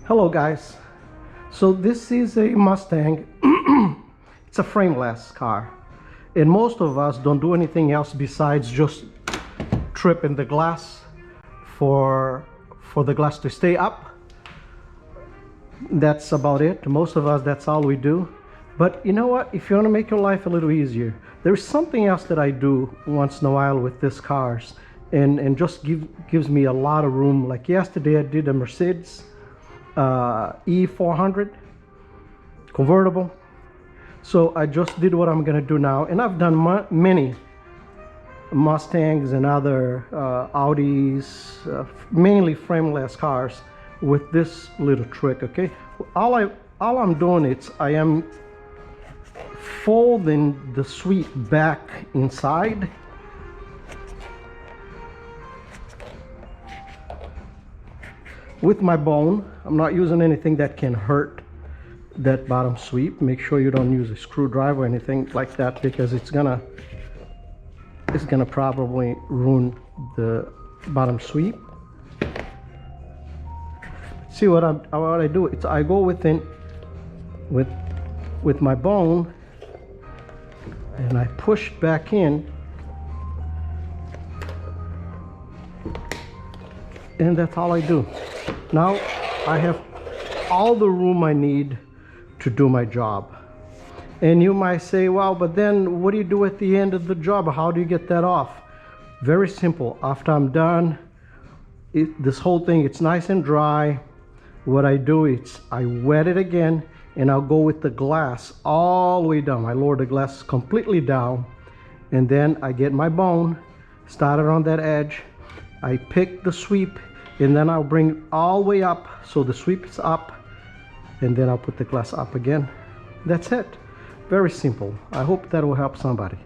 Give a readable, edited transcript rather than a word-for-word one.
Hello guys, so this is a Mustang. It's a frameless car, and most of us don't do anything else besides just tripping the glass for the glass to stay up. That's about it. Most of us, that's all we do. But you know what, if you want to make your life a little easier, there's something else that I do once in a while with these cars, and just gives me a lot of room. Like yesterday I did a Mercedes E400 convertible. So I just did what I'm gonna do now, and I've done many Mustangs and other Audis, mainly frameless cars, with this little trick. Okay, all I'm doing is I am folding the sweep back inside, with my bone. I'm not using anything that can hurt that bottom sweep. Make sure you don't use a screwdriver or anything like that, because it's gonna probably ruin the bottom sweep. See what I do? It's I go within with my bone, and I push back in, and that's all I do. Now I have all the room I need to do my job. And you might say, well, but then what do you do at the end of the job? How do you get that off? Very simple. After I'm done, this whole thing, it's nice and dry. What I do is I wet it again, and I'll go with the glass all the way down. I lower the glass completely down, and then I get my bone started on that edge. I pick the sweep, and then I'll bring it all the way up so the sweep is up, and then I'll put the glass up again. That's it. Very simple. I hope that will help somebody.